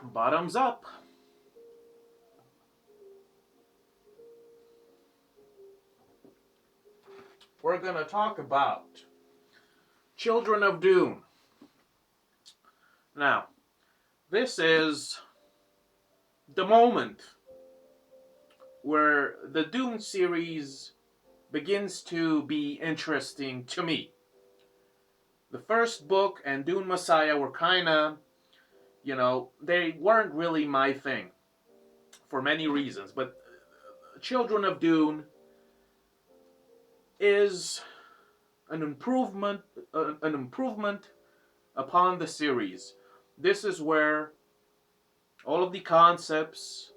Bottoms up. We're going to talk about Children of DUNE. Now, this is the moment where the DUNE series begins to be interesting to me. The first book and Dune Messiah were they weren't really my thing for many reasons, but Children of DUNE is an improvement upon the series. This is where all of the concepts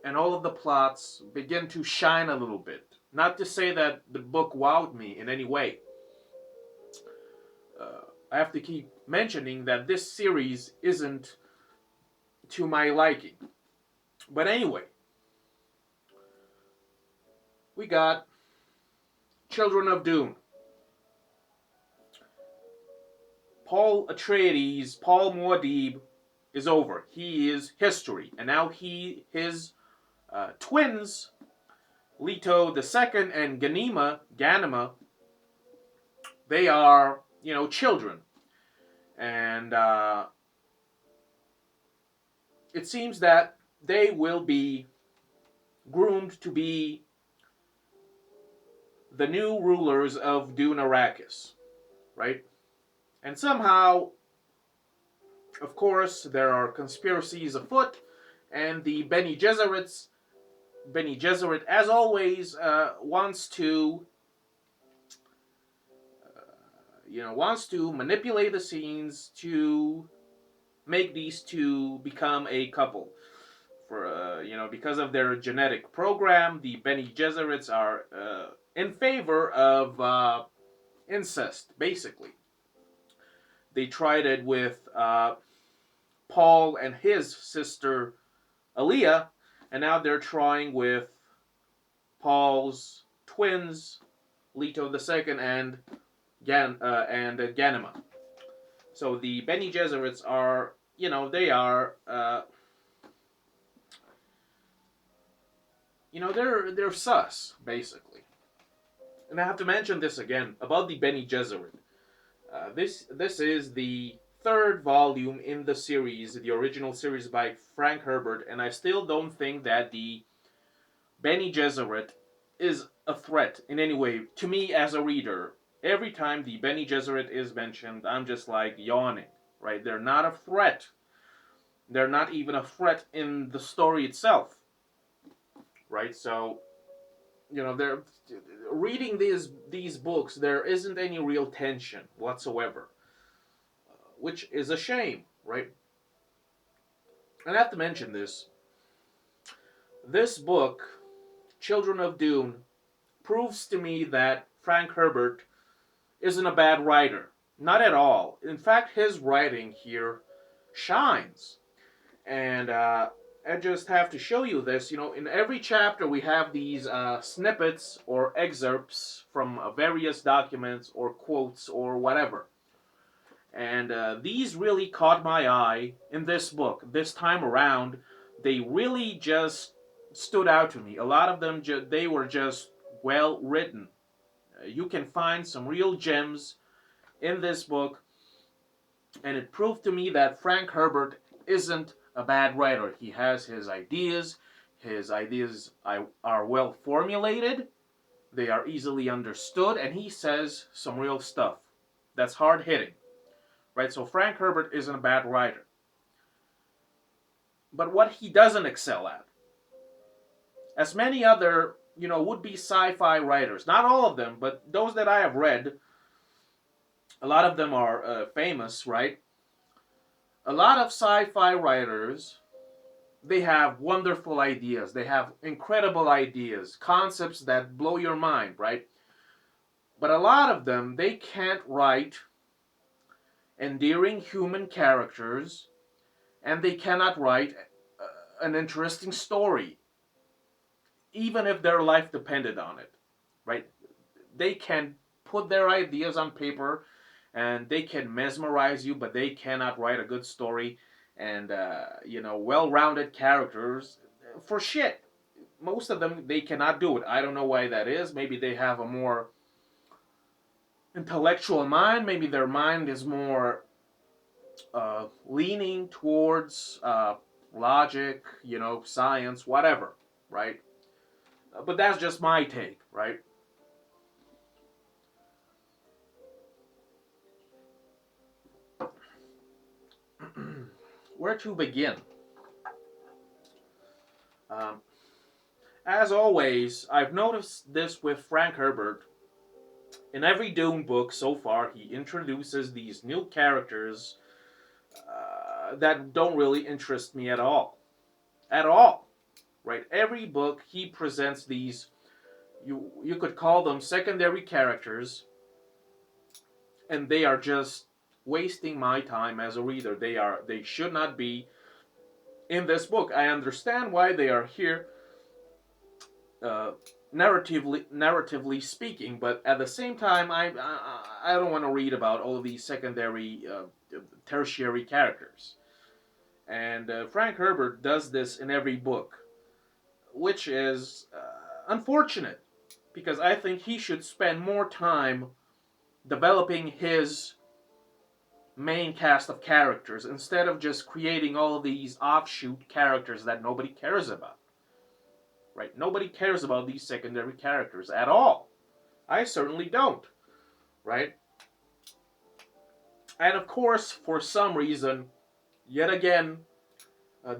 and all of the plots begin to shine a little bit. Not to say that the book wowed me in any way. I have to keep mentioning that this series isn't to my liking. But anyway, we got Children of DUNE. Paul Atreides, Paul Muad'Dib is over. He is history. And now his twins, Leto II and Ganima, they are, children. And it seems that they will be groomed to be the new rulers of Dune Arrakis, right? And somehow, of course, there are conspiracies afoot, and the Bene Gesserit, as always, wants to manipulate the scenes to make these two become a couple. Because of their genetic program, the Bene Gesserits are in favor of incest, basically. They tried it with Paul and his sister Aaliyah, and now they're trying with Paul's twins, Leto II and Ganima. So the Bene Gesserits are, they're sus, basically. And I have to mention this again about the Bene Gesserit. This is the third volume in the series, the original series by Frank Herbert, and I still don't think that the Bene Gesserit is a threat in any way to me as a reader. Every time the Bene Gesserit is mentioned, I'm just like yawning, right? They're not a threat. They're not even a threat in the story itself, right? So, they're reading these books, there isn't any real tension whatsoever, which is a shame, right? And I have to mention this. This book, Children of DUNE, proves to me that Frank Herbert isn't a bad writer. Not at all. In fact, his writing here shines. And I just have to show you this. In every chapter we have these snippets or excerpts from various documents or quotes or whatever. And these really caught my eye in this book. This time around, they really just stood out to me. A lot of them, they were just well written. You can find some real gems in this book, and it proved to me that Frank Herbert isn't a bad writer. He has his ideas. His ideas are well formulated. They are easily understood, and he says some real stuff that's hard hitting. Right? So Frank Herbert isn't a bad writer. But what he doesn't excel at, as many other, would-be sci-fi writers, not all of them, but those that I have read, a lot of them are famous, right? A lot of sci-fi writers, they have wonderful ideas. They have incredible ideas, concepts that blow your mind, right? But a lot of them, they can't write endearing human characters, and they cannot write an interesting story, even if their life depended on it, right? They can put their ideas on paper, and they can mesmerize you, but they cannot write a good story and well-rounded characters for shit. Most of them, they cannot do it. I don't know why that is. Maybe they have a more intellectual mind. Maybe their mind is more leaning towards logic, science, whatever, right? But that's just my take, right? Where to begin? Um, as always, I've noticed this with Frank Herbert. In every Dune book so far, he introduces these new characters that don't really interest me at all. At all, right? Every book he presents these, you could call them secondary characters, and they are just wasting my time as a reader. They should not be in this book. I understand why they are here, uh, narratively speaking, but at the same time, I don't want to read about all of these secondary, tertiary characters. And Frank Herbert does this in every book, which is unfortunate because I think he should spend more time developing his main cast of characters instead of just creating all of these offshoot characters that nobody cares about. Right? Nobody cares about these secondary characters at all. I certainly don't. Right? And of course, for some reason, yet again,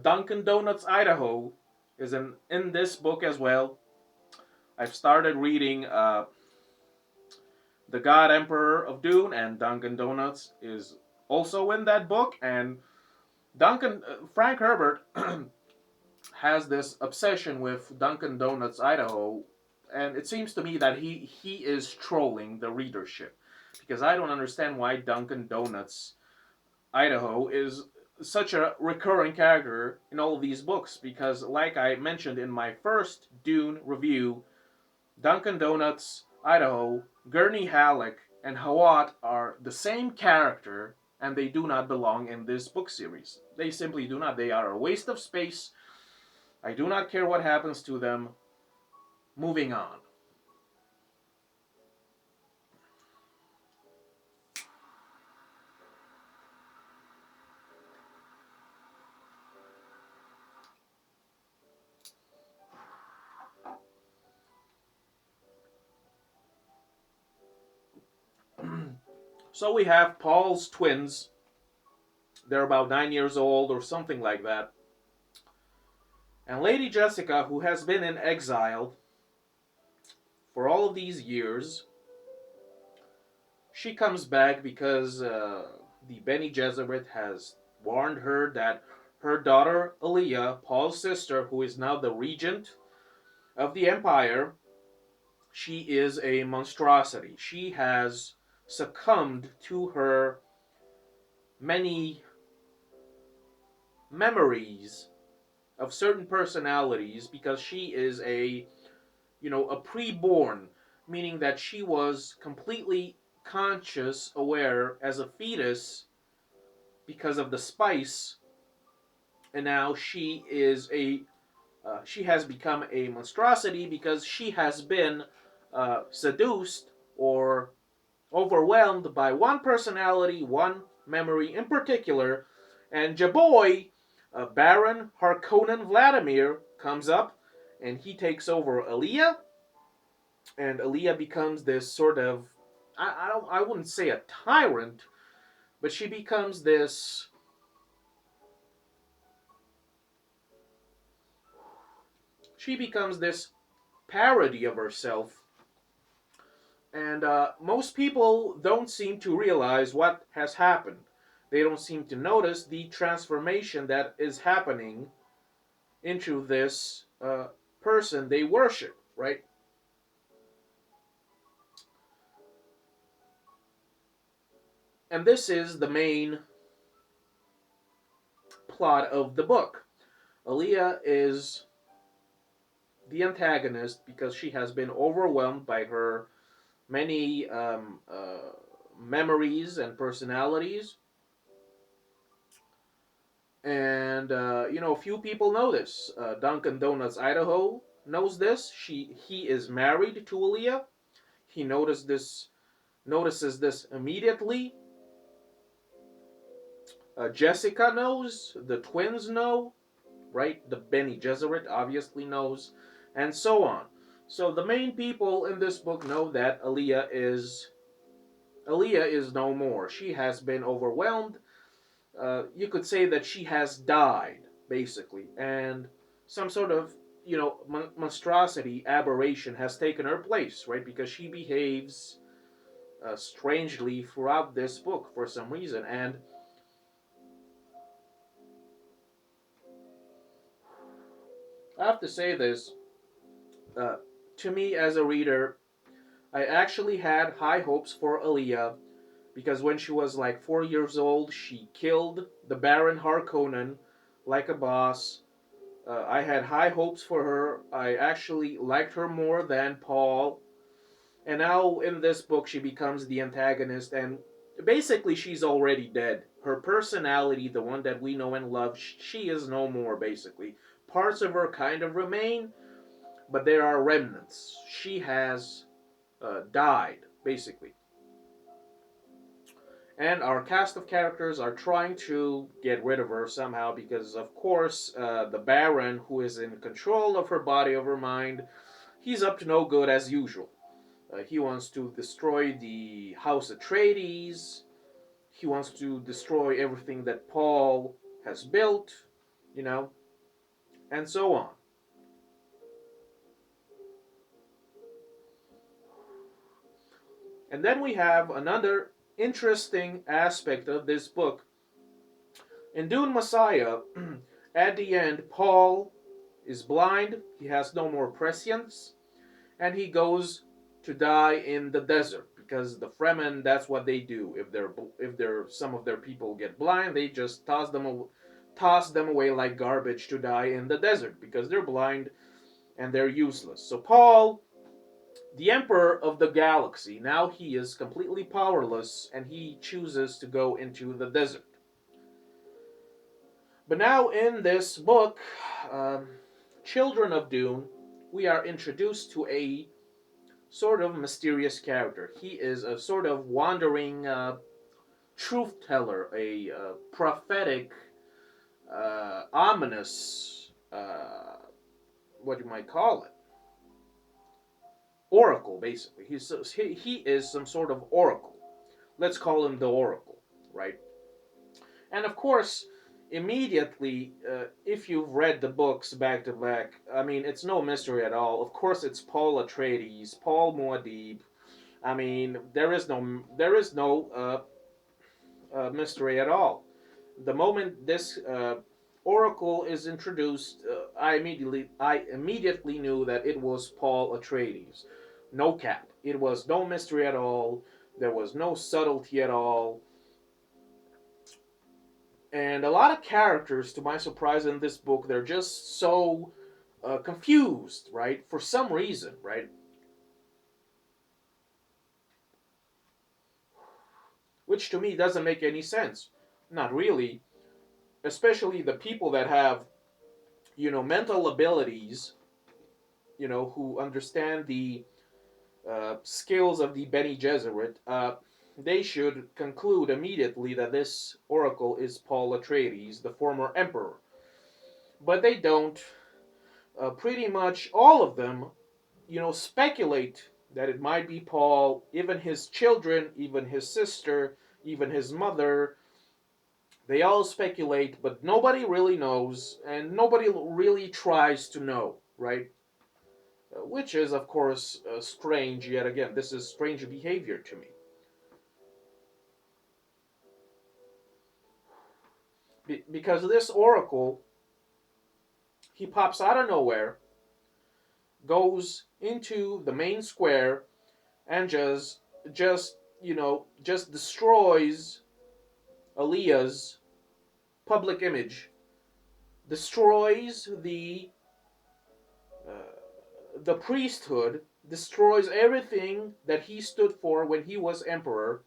Dunkin' Donuts Idaho is in this book as well. I've started reading The God Emperor of Dune, and Dunkin' Donuts is also in that book. And Frank Herbert has this obsession with Dunkin' Donuts Idaho, and it seems to me that he is trolling the readership because I don't understand why Dunkin' Donuts Idaho is such a recurring character in all of these books because, like I mentioned in my first Dune review, Dunkin' Donuts Idaho, Gurney Halleck, and Hawat are the same character, and they do not belong in this book series. They simply do not. They are a waste of space. I do not care what happens to them. Moving on. So we have Paul's twins. They're about 9 years old or something like that. And Lady Jessica, who has been in exile for all of these years, she comes back because the Bene Gesserit has warned her that her daughter Aaliyah, Paul's sister, who is now the regent of the empire, she is a monstrosity. She has succumbed to her many memories of certain personalities because she is a pre-born, meaning that she was completely conscious, aware as a fetus because of the spice, and now she has become a monstrosity because she has been seduced or overwhelmed by one personality, one memory in particular, and Jaboy, Baron Harkonnen Vladimir, comes up and he takes over Aaliyah, and Aaliyah becomes this sort of I wouldn't say a tyrant, but she becomes this parody of herself, and most people don't seem to realize what has happened. They don't seem to notice the transformation that is happening into this person they worship, right? And this is the main plot of the book. Aaliyah is the antagonist because she has been overwhelmed by her many memories and personalities. And few people know this. Dunkin' Donuts Idaho knows this. He is married to Aaliyah. He notices this immediately. Jessica knows. The twins know, right? The Bene Gesserit obviously knows, and so on. So the main people in this book know that Aaliyah is no more. She has been overwhelmed. You could say that she has died, basically, and some sort of monstrosity, aberration has taken her place, right? Because she behaves strangely throughout this book for some reason, and I have to say this. Uh, to me, as a reader, I actually had high hopes for Aaliyah because when she was like 4 years old, she killed the Baron Harkonnen like a boss. I had high hopes for her. I actually liked her more than Paul. And now in this book, she becomes the antagonist, and basically, she's already dead. Her personality, the one that we know and love, she is no more, basically. Parts of her kind of remain, but there are remnants. She has died, basically. And our cast of characters are trying to get rid of her somehow because, of course, the Baron, who is in control of her body, of her mind, he's up to no good as usual. He wants to destroy the House Atreides. He wants to destroy everything that Paul has built, you know, and so on. And then we have another interesting aspect of this book. In Dune Messiah, at the end, Paul is blind, he has no more prescience, and he goes to die in the desert because the Fremen, that's what they do. If some of their people get blind, they just toss them away like garbage to die in the desert because they're blind and they're useless. So Paul, the emperor of the galaxy, now he is completely powerless and he chooses to go into the desert. But now in this book, um, Children of Dune, we are introduced to a sort of mysterious character. He is a sort of wandering truth teller, a prophetic, ominous, what you might call it, oracle, basically. He is some sort of oracle. Let's call him the Oracle, right? And of course, immediately, if you've read the books back to back, I mean, it's no mystery at all. Of course, it's Paul Atreides, Paul Muad'Dib. I mean, there is no mystery at all. The moment this oracle is introduced, I immediately knew that it was Paul Atreides. No cap. It was no mystery at all. There was no subtlety at all. And a lot of characters, to my surprise, in this book, they're just so confused, right? For some reason, right? Which to me doesn't make any sense. Not really. Especially the people that have, mental abilities, who understand the skills of the Bene Gesserit, they should conclude immediately that this oracle is Paul Atreides, the former emperor. But they don't. Pretty much all of them, speculate that it might be Paul, even his children, even his sister, even his mother. They all speculate, but nobody really knows, and nobody really tries to know, right? Which is, of course, strange yet again. This is strange behavior to me. Because this oracle, he pops out of nowhere, goes into the main square, and just destroys Aaliyah's public image, destroys the priesthood, destroys everything that he stood for when he was emperor,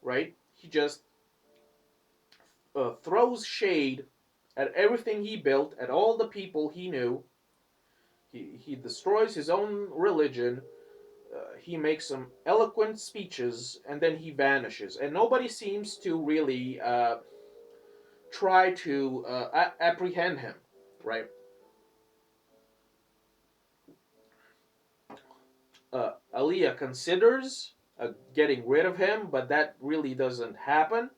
right? He just throws shade at everything he built, at all the people he knew. He destroys his own religion. He makes some eloquent speeches, and then he vanishes. And nobody seems to really try to apprehend him, right? Aliyah considers getting rid of him, but that really doesn't happen.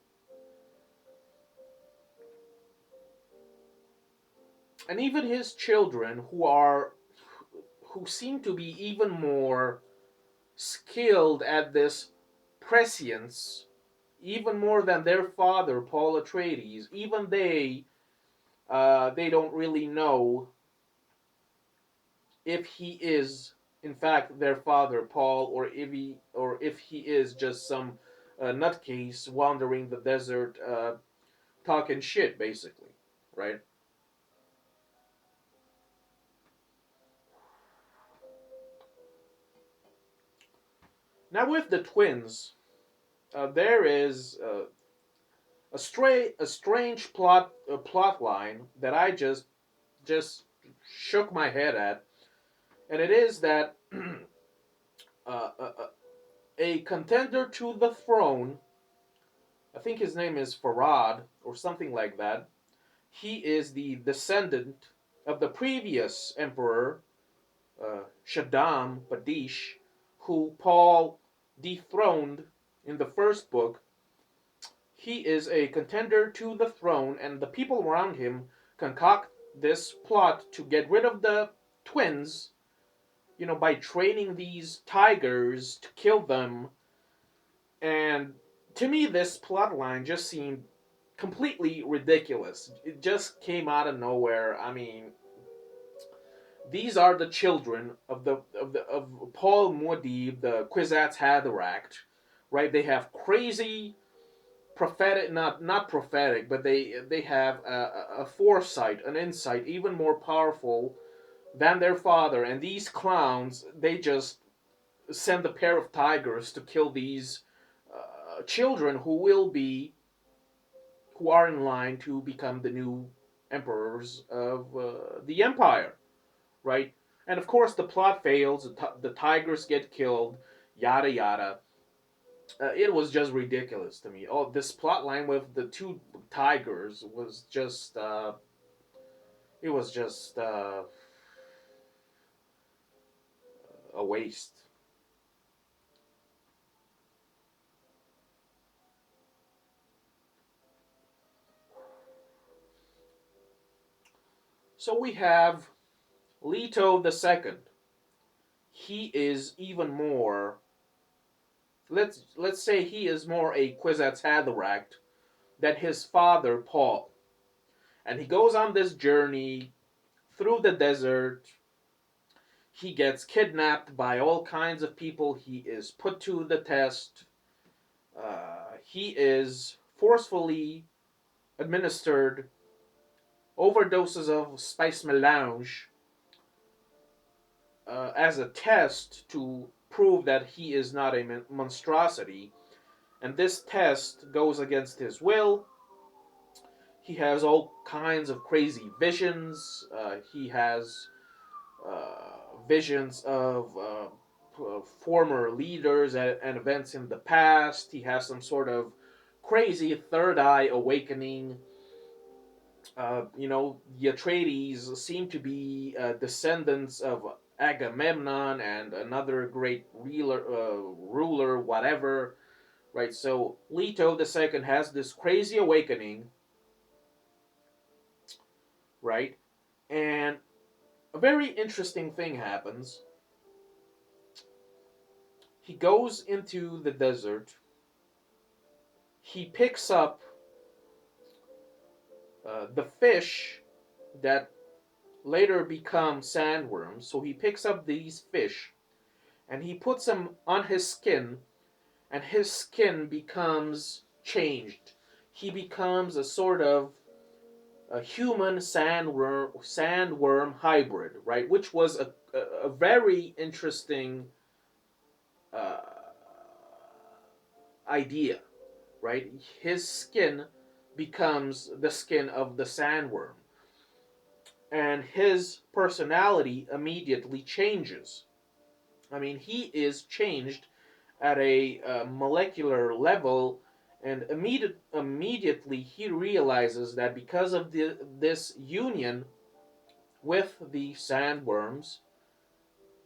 And even his children, who seem to be even more skilled at this prescience, even more than their father Paul Atreides, even they don't really know if he is in fact their father Paul, or if he is just some nutcase wandering the desert talking shit, basically, right? Now with the twins, there is a strange plot line that I just shook my head at, and it is that uh, a, a contender to the throne, I think his name is Farad or something like that. He is the descendant of the previous emperor, Shaddam Badish, who Paul dethroned in the first book. He is a contender to the throne, and the people around him concoct this plot to get rid of the twins, by training these tigers to kill them. And to me, this plot line just seemed completely ridiculous. It just came out of nowhere. I mean, these are the children of Paul Muad'Dib, the Kwisatz Haderach, right? They have crazy prophetic, not prophetic, but they have a foresight, an insight even more powerful than their father. And these clowns, they just send a pair of tigers to kill these children who are in line to become the new emperors of the empire, right? And of course, the plot fails. The tigers get killed. Yada yada. It was just ridiculous to me. Oh, this plot line with the two tigers was just it was just a waste. So we have Leto the Second. He is even more. Let's say he is more a Kwisatz Haderach than his father Paul, and he goes on this journey through the desert. He gets kidnapped by all kinds of people. He is put to the test. He is forcefully administered overdoses of spice melange as a test to prove that he is not a monstrosity. And this test goes against his will. He has all kinds of crazy visions. He has visions of former leaders and events in the past. He has some sort of crazy third eye awakening. The Atreides seem to be descendants of Agamemnon and another great ruler, whatever. Right, so Leto the Second has this crazy awakening, right? And a very interesting thing happens. He goes into the desert. He picks up the fish that later become sandworms. So he picks up these fish and he puts them on his skin, and his skin becomes changed. He becomes a sort of a human sandworm hybrid, right? Which was a very interesting uh, idea, right? His skin becomes the skin of the sandworm, and his personality immediately changes. I mean, he is changed at a molecular level, and immediately he realizes that because of this union with the sandworms,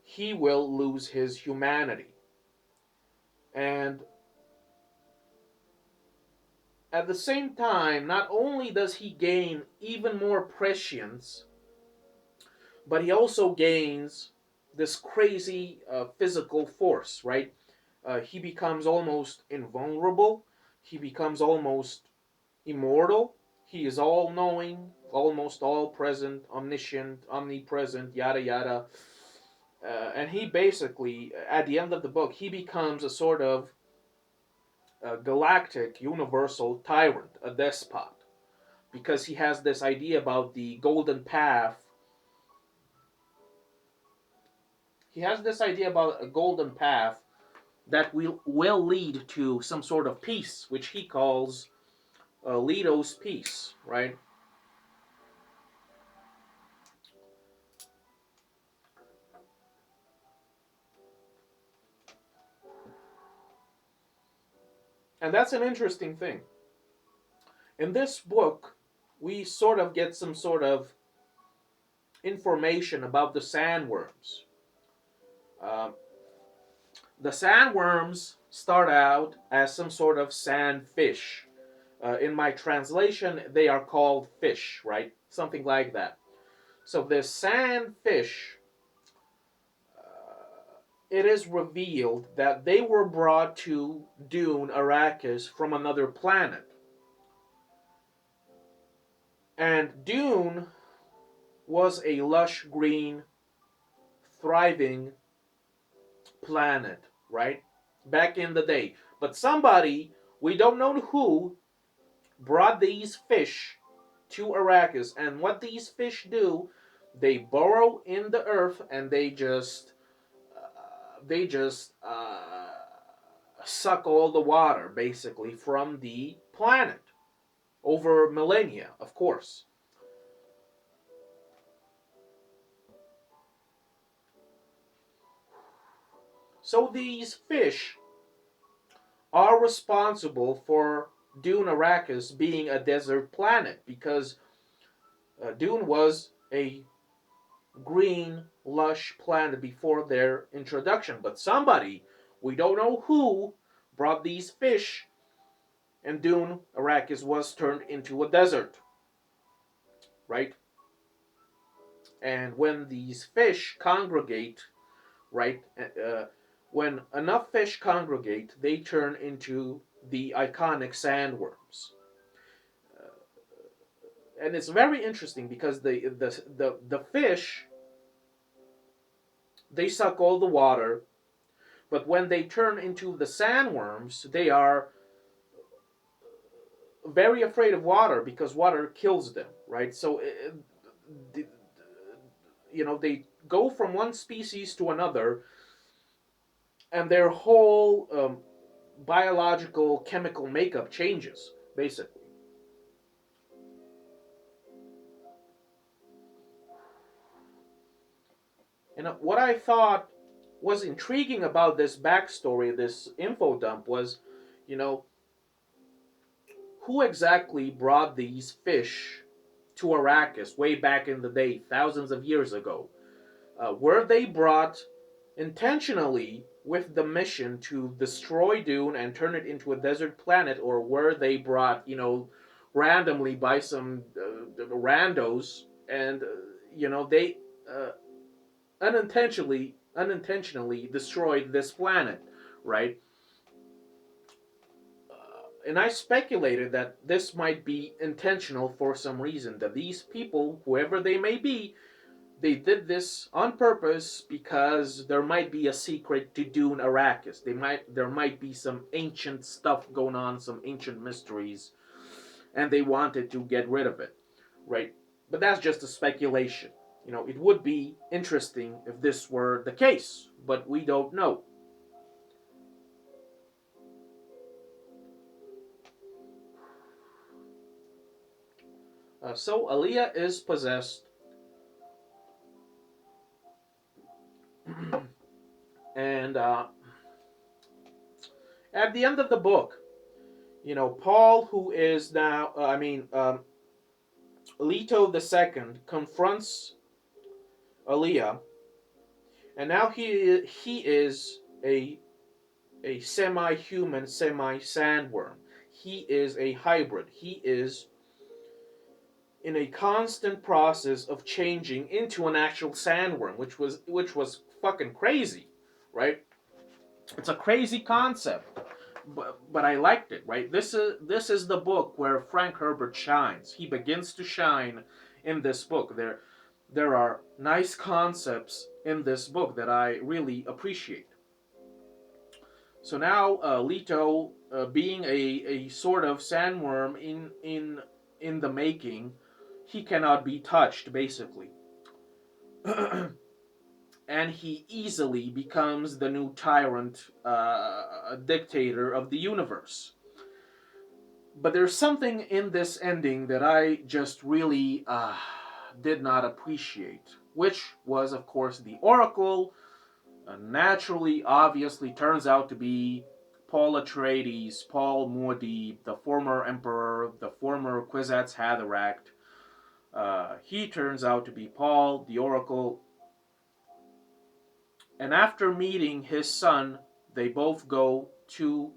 he will lose his humanity. And at the same time, not only does he gain even more prescience, but he also gains this crazy physical force, right? He becomes almost invulnerable. He becomes almost immortal. He is all knowing, almost all present, omniscient, omnipresent, yada yada. And he basically, at the end of the book, he becomes a sort of galactic, universal tyrant, a despot, because he has this idea about the golden path. He has this idea about a golden path that will lead to some sort of peace, which he calls Leto's peace, right? And that's an interesting thing. In this book, we sort of get some sort of information about the sandworms. Uh, the sandworms start out as some sort of sand fish. In my translation, they are called fish, right? Something like that. So this sand fish, it is revealed that they were brought to Dune, Arrakis, from another planet. And Dune was a lush green, thriving planet, right? Back in the day. But somebody, we don't know who, brought these fish to Arrakis. And what these fish do, they burrow in the earth and they just suck all the water basically from the planet over millennia, of course. So these fish are responsible for Dune Arrakis being a desert planet because Dune was a green, lush planet before their introduction. But somebody, we don't know who, brought these fish, and Dune Arrakis was turned into a desert, right? And when these fish congregate, right, when enough fish congregate, they turn into the iconic sandworms. And it's very interesting because the fish, they suck all the water, but when they turn into the sandworms, they are very afraid of water because water kills them, right? So they go from one species to another, and their whole biological chemical makeup changes basically. And what I thought was intriguing about this backstory, this info dump, was, you know, who exactly brought these fish to Arrakis way back in the day, thousands of years ago? Were they brought intentionally with the mission to destroy Dune and turn it into a desert planet, or were they brought, randomly by some randos, and they uh, unintentionally destroyed this planet, right? And I speculated that this might be intentional for some reason, that these people, whoever they may be, they did this on purpose because there might be a secret to Dune Arrakis. There might be some ancient stuff going on, some ancient mysteries, and they wanted to get rid of it, right? But that's just a speculation. It would be interesting if this were the case, but we don't know. So Aaliyah is possessed, and at the end of the book, Paul, who is now, Leto the Second, confronts Aaliyah, and now he is a semi-human, semi-sandworm. He is a hybrid. He is in a constant process of changing into an actual sandworm, which was fucking crazy, right? It's a crazy concept, but I liked it, right? This is the book where Frank Herbert shines. He begins to shine in this book. There are nice concepts in this book that I really appreciate. So now Leto, being a sort of sandworm in the making, he cannot be touched basically, and he easily becomes the new tyrant, dictator of the universe. But there's something in this ending that I just really did not appreciate, which was, of course, the Oracle. Naturally, obviously, turns out to be Paul Atreides, Paul Muad'Dib, the former emperor, the former Kwisatz Haderach. He turns out to be Paul, the Oracle. And after meeting his son, they both go to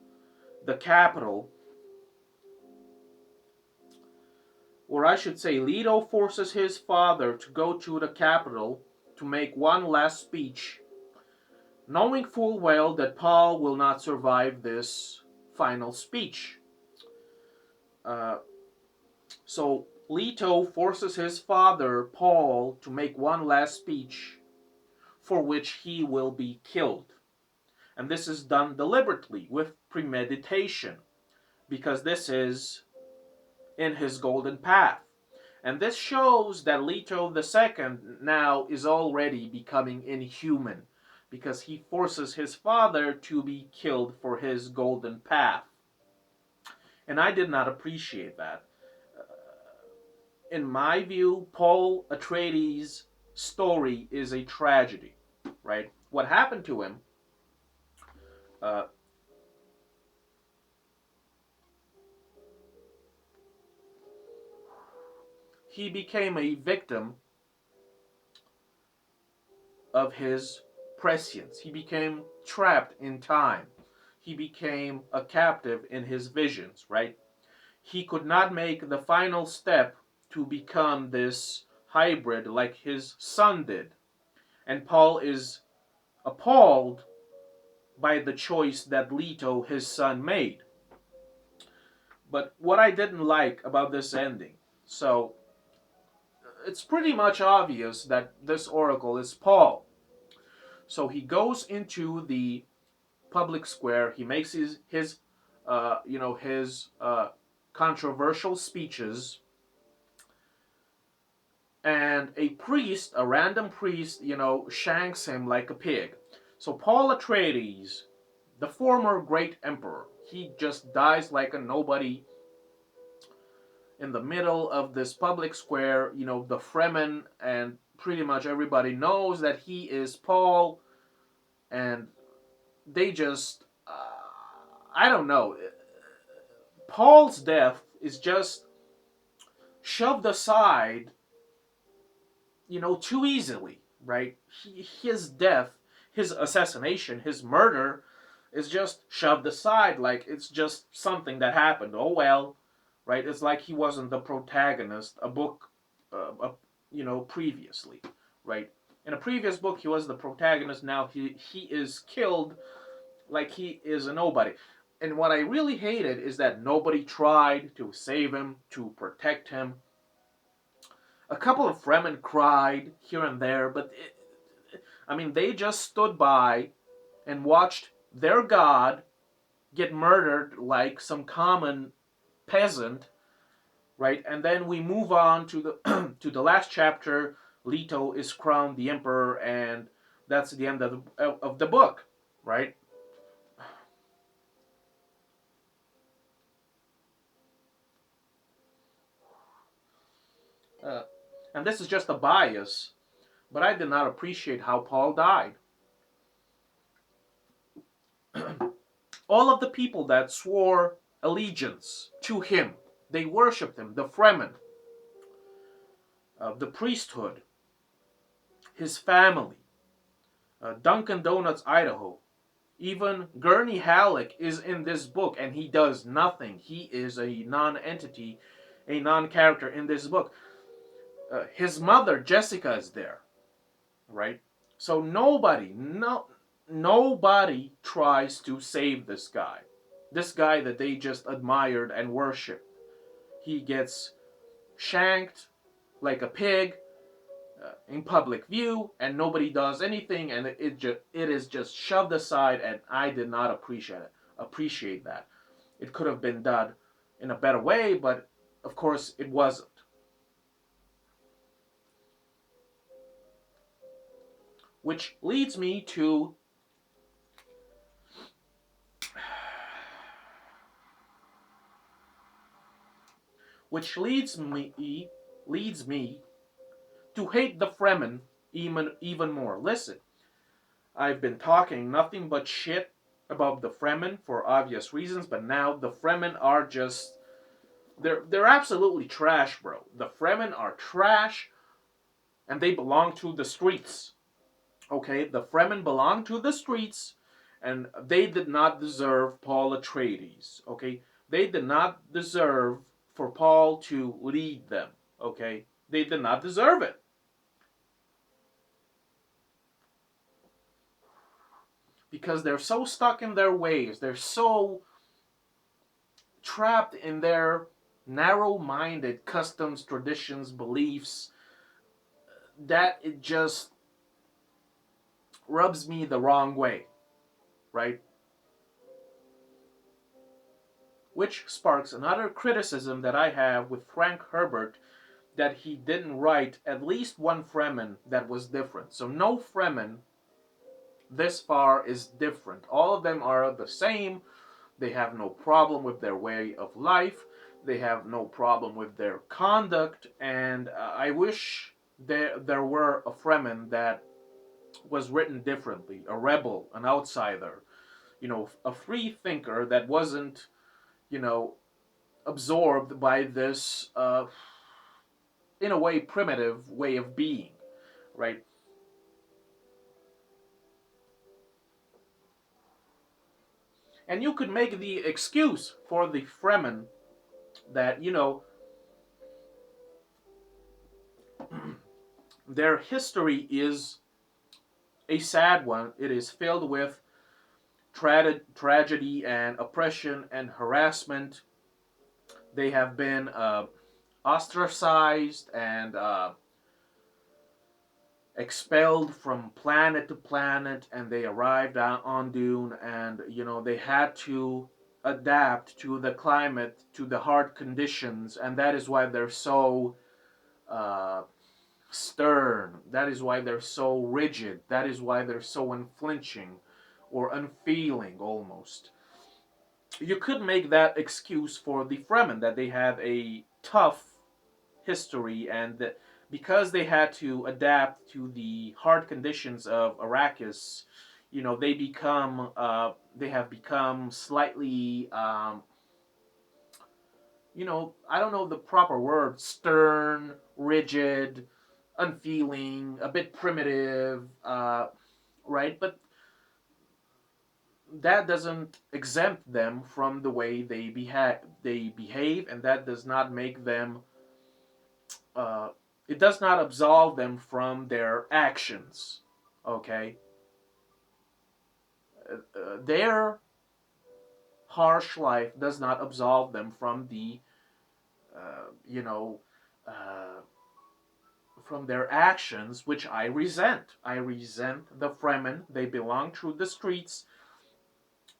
the capital, or I should say, Leto forces his father to go to the capital to make one last speech, knowing full well that Paul will not survive this final speech. Uh, so Leto forces his father, Paul, to make one last speech for which he will be killed. And this is done deliberately, with premeditation, because this is in his golden path. And this shows that Leto II now is already becoming inhuman, because he forces his father to be killed for his golden path. And I did not appreciate that. In my view, Paul Atreides' story is a tragedy, right? What happened to him, uh, he became a victim of his prescience. He became trapped in time. He became a captive in his visions, right? He could not make the final step to become this hybrid like his son did. And Paul is appalled by the choice that Leto, his son, made. But what I didn't like about this ending, so it's pretty much obvious that this oracle is Paul. So he goes into the public square. He makes his controversial speeches, and a priest, a random priest, shanks him like a pig. So Paul Atreides, the former great emperor, he just dies like a nobody in the middle of this public square. The Fremen and pretty much everybody knows that he is Paul, and they just, I don't know. Paul's death is just shoved aside, too easily, right? His death, his assassination, his murder is just shoved aside like it's just something that happened. Oh well, right? It's like he wasn't the protagonist. A book, previously, right? In a previous book, he was the protagonist. Now he is killed like he is a nobody. And what I really hated is that nobody tried to save him, to protect him. A couple of Fremen cried here and there, but they just stood by and watched their god get murdered like some common peasant, right? And then we move on to the to the last chapter. Leto is crowned the emperor, and that's the end of the book, right? Uh, and this is just a bias, but I did not appreciate how Paul died. All of the people that swore allegiance to him, they worshipped him, the Fremen, the priesthood, his family, Dunkin' Donuts, Idaho. Even Gurney Halleck is in this book and he does nothing. He is a non-entity, a non-character in this book. His mother, Jessica, is there, right? So nobody tries to save this guy. This guy that they just admired and worshipped. He gets shanked like a pig in public view, and nobody does anything, and it is just shoved aside, and I did not appreciate that. It could have been done in a better way, but of course it wasn't. Which leads me to which leads me to hate the Fremen even more. Listen, I've been talking nothing but shit about the Fremen for obvious reasons, but now the Fremen are just they're absolutely trash, bro. The Fremen are trash, and they belong to the streets. Okay, the Fremen belong to the streets, and they did not deserve Paul Atreides. Okay, they did not deserve for Paul to lead them. Okay, they did not deserve it. Because they're so stuck in their ways, they're so trapped in their narrow-minded customs, traditions, beliefs, that it just rubs me the wrong way, right? Which sparks another criticism that I have with Frank Herbert, that he didn't write at least one Fremen that was different. So no Fremen this far is different. All of them are the same. They have no problem with their way of life. They have no problem with their conduct. And I wish there were a Fremen that was written differently. A rebel, an outsider. You know, a free thinker that wasn't, you know, absorbed by this, in a way, primitive way of being, right? And you could make the excuse for the Fremen that, you know, their history is a sad one. It is filled with tragedy and oppression and harassment. They have been ostracized and expelled from planet to planet, and they arrived on Dune, and you know they had to adapt to the climate, to the hard conditions, and that is why they're so stern. That is why they're so rigid. That is why they're so unflinching or unfeeling almost. You could make that excuse for the Fremen, that they have a tough history, and that because they had to adapt to the hard conditions of Arrakis, you know, they have become slightly, you know, I don't know the proper word, stern, rigid, unfeeling, a bit primitive, right? But that doesn't exempt them from the way they behave, and that does not make them. It does not absolve them from their actions. Okay, their harsh life does not absolve them from the, you know, from their actions, which I resent. I resent the Fremen. They belong to the streets.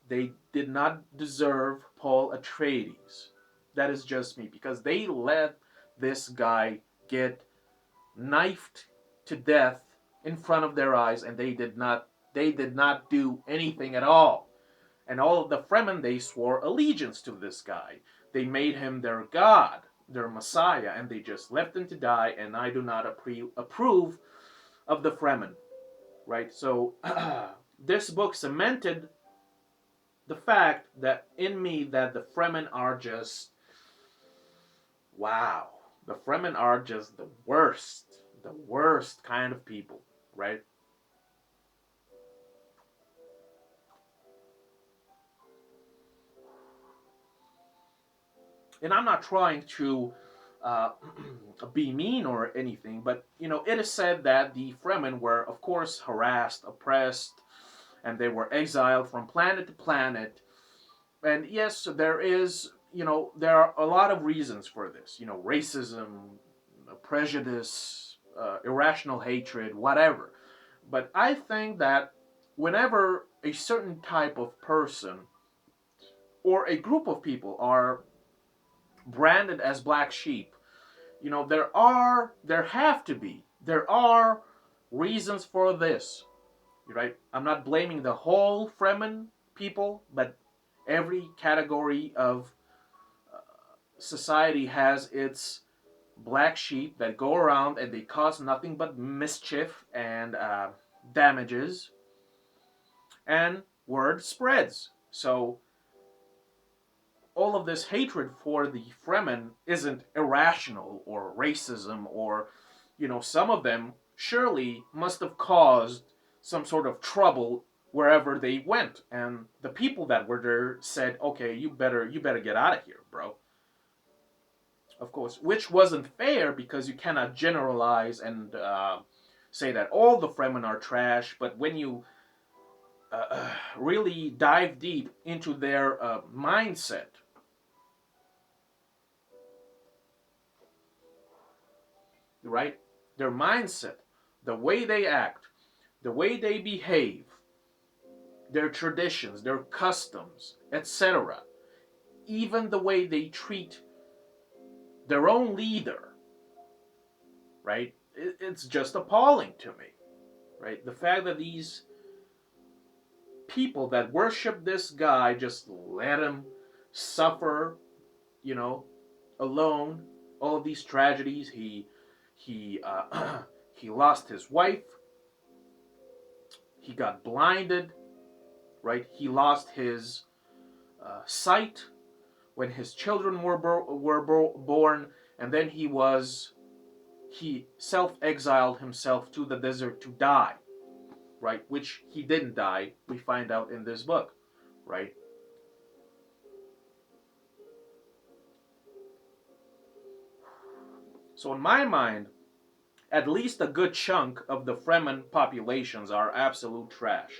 They did not deserve Paul Atreides. That is just me, because they let this guy get knifed to death in front of their eyes, and they did not do anything at all. And all of the Fremen, they swore allegiance to this guy. They made him their god. their Messiah, and they just left him to die, and I do not approve of the Fremen, right? So this book cemented the fact that in me that the Fremen are just, wow. The Fremen are just the worst kind of people, right? And I'm not trying to uh, be mean or anything, but it is said that the Fremen were, of course, harassed, oppressed, and they were exiled from planet to planet. And yes, there are a lot of reasons for this. Racism, prejudice, irrational hatred, whatever. But I think that whenever a certain type of person or a group of people are branded as black sheep, there are reasons for this, right? I'm not blaming the whole Fremen people, but every category of society has its black sheep that go around and they cause nothing but mischief and damages, and word spreads. So all of this hatred for the Fremen isn't irrational or racism, or, some of them surely must have caused some sort of trouble wherever they went, and the people that were there said, "Okay, you better get out of here, bro." Of course, which wasn't fair because you cannot generalize and say that all the Fremen are trash, but when you really dive deep into their mindset, right? Their mindset, the way they act, the way they behave, their traditions, their customs, etc. Even the way they treat their own leader, right? It's just appalling to me, right? The fact that these people that worship this guy just let him suffer, you know, alone. All of these tragedies. He he lost his wife. He got blinded, right? He lost his sight when his children born, and then he self-exiled himself to the desert to die, right? Which he didn't die. We find out in this book, right? So in my mind, at least a good chunk of the Fremen populations are absolute trash.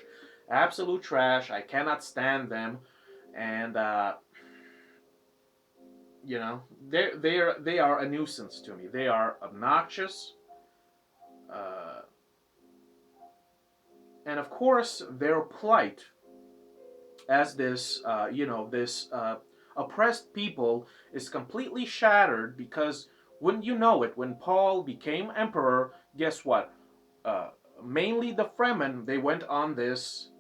Absolute trash. I cannot stand them, and they are a nuisance to me. They are obnoxious, uh, and of course their plight as this oppressed people is completely shattered because, wouldn't you know it, when Paul became emperor, guess what? Uh, Mainly the Fremen, they went on this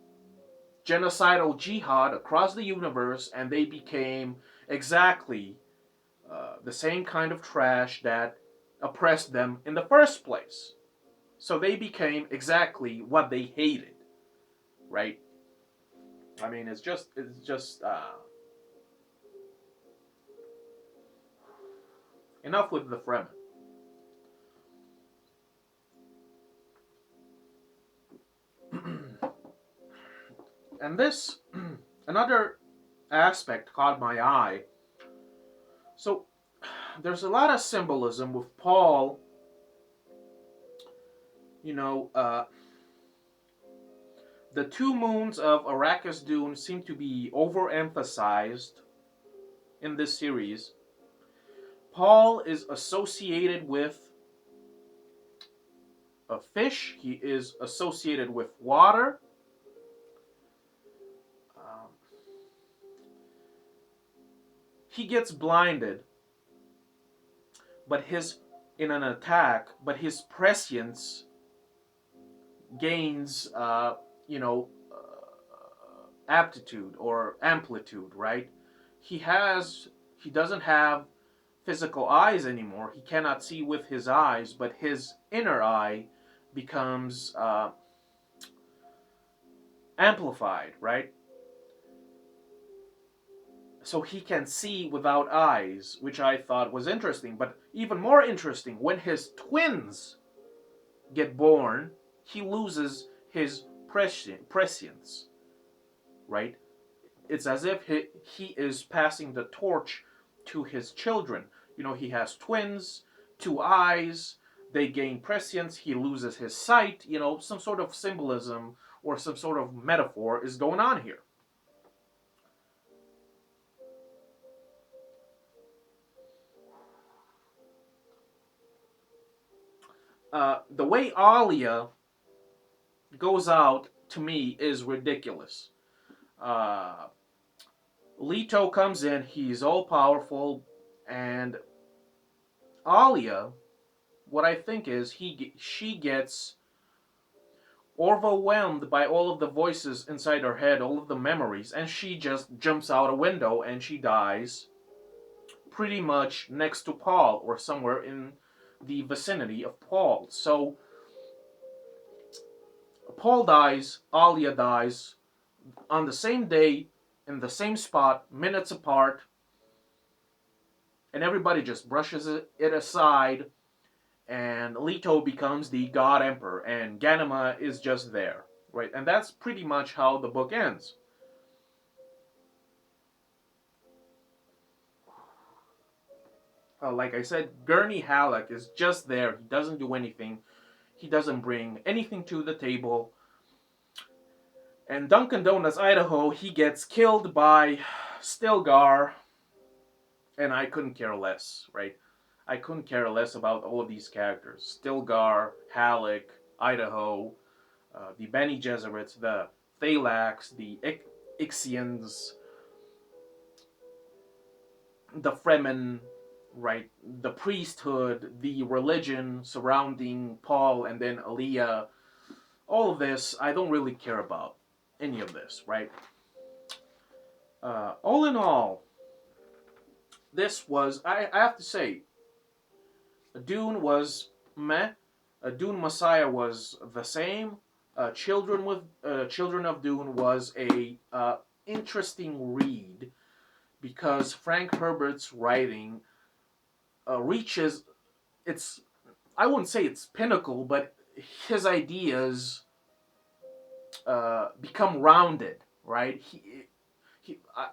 genocidal jihad across the universe, and they became exactly the same kind of trash that oppressed them in the first place. So they became exactly what they hated, right? I mean, it's just enough with the Fremen. And this, another aspect caught my eye. So there's a lot of symbolism with Paul. You know, the two moons of Arrakis Dune seem to be overemphasized in this series. Paul is associated with a fish. He is associated with water. Um, he gets blinded, but his in an attack, but his prescience gains, aptitude or amplitude, right? He doesn't have physical eyes anymore. He cannot see with his eyes, but his inner eye becomes amplified, right? So he can see without eyes, which I thought was interesting. But even more interesting, when his twins get born, he loses his prescience, right? It's as if he is passing the torch to his children. You know, he has twins, two eyes, they gain prescience, he loses his sight. You know, some sort of symbolism or some sort of metaphor is going on here. The way Alia goes out, to me, is ridiculous. Uh, Leto comes in, he's all powerful, and Alia, what I think is she gets overwhelmed by all of the voices inside her head, all of the memories, and she just jumps out a window and she dies pretty much next to Paul or somewhere in the vicinity of Paul. So Paul dies, Alia dies on the same day, in the same spot, minutes apart, and everybody just brushes it aside, and Leto becomes the God Emperor, and Ganima is just there, right? And that's pretty much how the book ends. Like I said, Gurney Halleck is just there. He doesn't do anything. He doesn't bring anything to the table. And Dunkin' Donuts, Idaho, he gets killed by Stilgar, and I couldn't care less, right? I couldn't care less about all of these characters. Stilgar, Halleck, Idaho, the Bene Gesserits, the Thalax, the Ixians, the Fremen, right? The priesthood, the religion surrounding Paul and then Aaliyah. All of this, I don't really care about any of this, right? All in all, this was, I have to say, Dune was meh. Dune Messiah was the same. Children of Dune was a interesting read because Frank Herbert's writing reaches its, I wouldn't say it's pinnacle, but his ideas become rounded, right? He uh,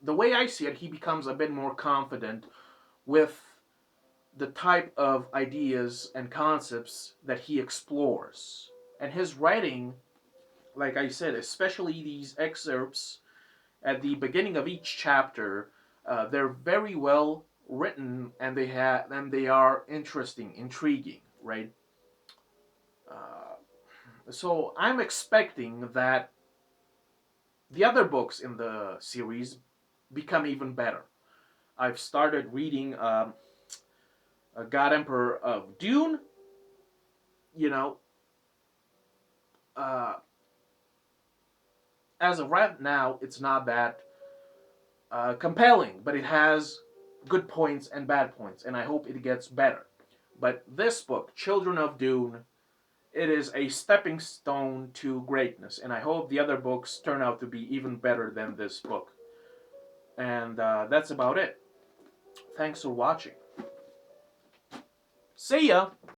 the way I see it, he becomes a bit more confident with the type of ideas and concepts that he explores. And his writing, like I said, especially these excerpts at the beginning of each chapter, they're very well written, and they are interesting, intriguing, right? So I'm expecting that the other books in the series become even better. I've started reading God Emperor of Dune. You know, uh, as of right now, it's not that compelling, but it has good points and bad points, and I hope it gets better. But this book, Children of Dune, it is a stepping stone to greatness, and I hope the other books turn out to be even better than this book. And that's about it. Thanks for watching. See ya!